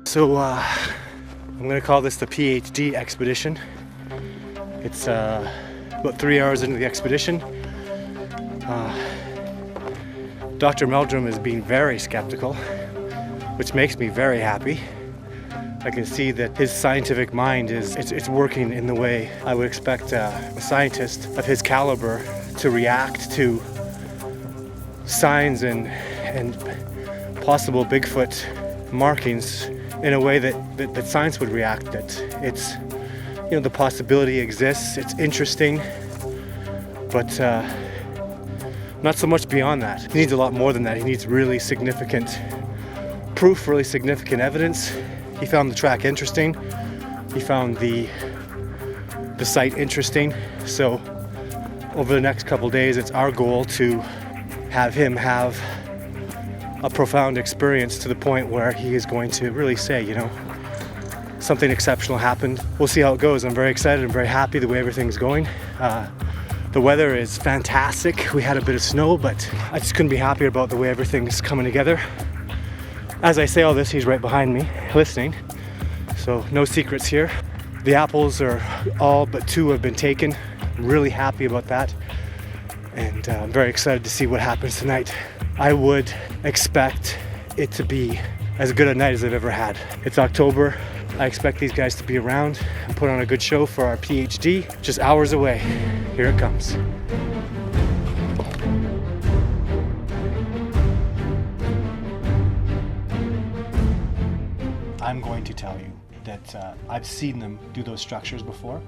So I'm going to call this the PhD expedition. It's about 3 hours into the expedition. Dr. Meldrum is being very skeptical, which makes me very happy. I can see that his scientific mind it's working in the way I would expect a scientist of his caliber to react to signs and possible Bigfoot markings in a way that science would react. That it's, the possibility exists, it's interesting, but not so much beyond that. He needs a lot more than that. He needs really significant proof, really significant evidence. He found the track interesting. He found the site interesting. So over the next couple days, it's our goal to have him have a profound experience to the point where he is going to really say, something exceptional happened. We'll see how it goes. I'm very excited. I'm very happy the way everything's going. The weather is fantastic. We had a bit of snow, but I just couldn't be happier about the way everything's coming together. As I say all this, he's right behind me, listening. So no secrets here. The apples are all but 2 have been taken. I'm really happy about that. And I'm very excited to see what happens tonight. I would expect it to be as good a night as I've ever had. It's October. I expect these guys to be around and put on a good show for our PhD. Just hours away. Here it comes. I'm going to tell you that I've seen them do those structures before.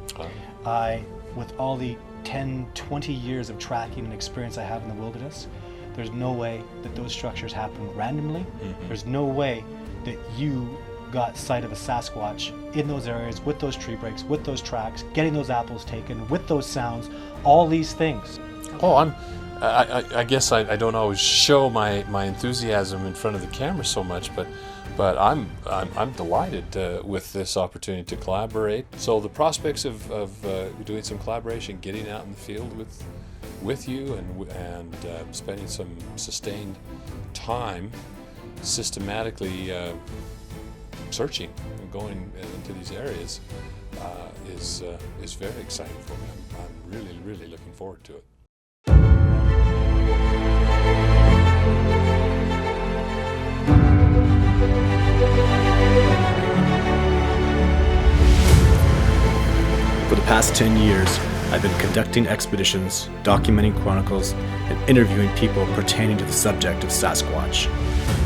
With all the 10, 20 years of tracking and experience I have in the wilderness, there's no way that those structures happen randomly. Mm-hmm. There's no way that you got sight of a Sasquatch in those areas with those tree breaks, with those tracks, getting those apples taken, with those sounds, all these things. Oh, I guess I don't always show my enthusiasm in front of the camera so much, but I'm delighted with this opportunity to collaborate. So the prospects of doing some collaboration, getting out in the field with you and spending some sustained time systematically searching and going into these areas is very exciting for me. I'm really looking forward to it. For the past 10 years, I've been conducting expeditions, documenting chronicles, and interviewing people pertaining to the subject of Sasquatch.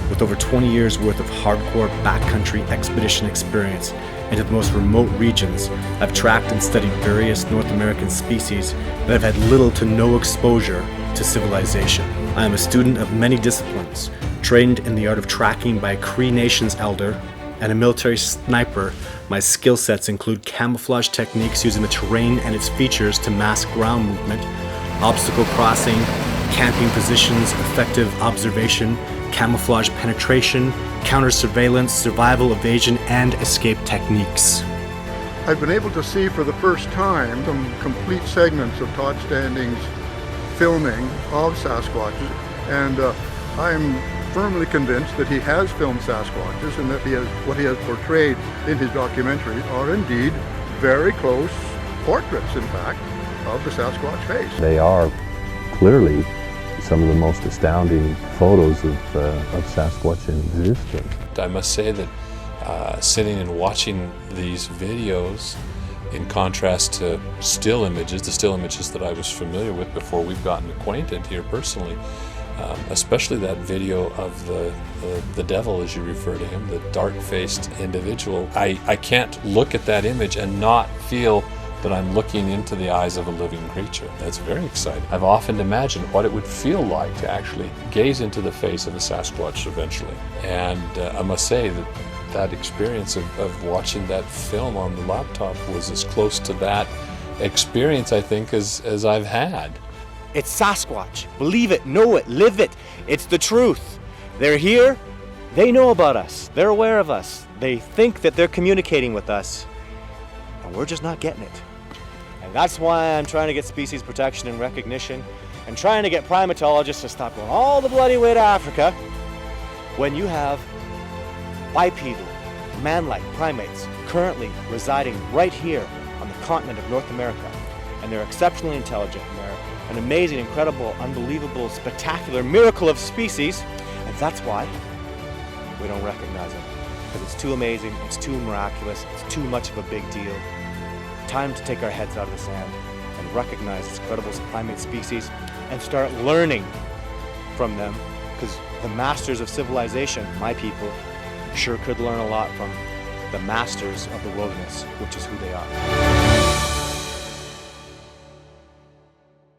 With over 20 years worth of hardcore backcountry expedition experience into the most remote regions, I've tracked and studied various North American species that have had little to no exposure to civilization. I am a student of many disciplines, trained in the art of tracking by a Cree Nations elder and a military sniper. My skill sets include camouflage techniques using the terrain and its features to mask ground movement, obstacle crossing, camping positions, effective observation, camouflage penetration, counter-surveillance, survival, evasion, and escape techniques. I've been able to see for the first time some complete segments of Todd Standing's filming of Sasquatches, and I'm firmly convinced that he has filmed Sasquatches and that what he has portrayed in his documentary are indeed very close portraits, in fact, of the Sasquatch face. They are clearly some of the most astounding photos of Sasquatch in existence. I must say that sitting and watching these videos, in contrast to still images, the still images that I was familiar with before we've gotten acquainted here personally, especially that video of the devil, as you refer to him, the dark-faced individual. I can't look at that image and not feel that I'm looking into the eyes of a living creature. That's very exciting. I've often imagined what it would feel like to actually gaze into the face of a Sasquatch eventually. And I must say that experience of watching that film on the laptop was as close to that experience, I think, as I've had. It's Sasquatch. Believe it, know it, live it. It's the truth. They're here. They know about us. They're aware of us. They think that they're communicating with us, and we're just not getting it. And that's why I'm trying to get species protection and recognition, and trying to get primatologists to stop going all the bloody way to Africa when you have bipedal, man-like primates currently residing right here on the continent of North America. And they're exceptionally intelligent, and they're an amazing, incredible, unbelievable, spectacular miracle of species. And that's why we don't recognize them. Because it's too amazing, it's too miraculous, it's too much of a big deal. Time to take our heads out of the sand and recognize this incredible primate species and start learning from them, because the masters of civilization, my people, sure could learn a lot from the masters of the wilderness, which is who they are.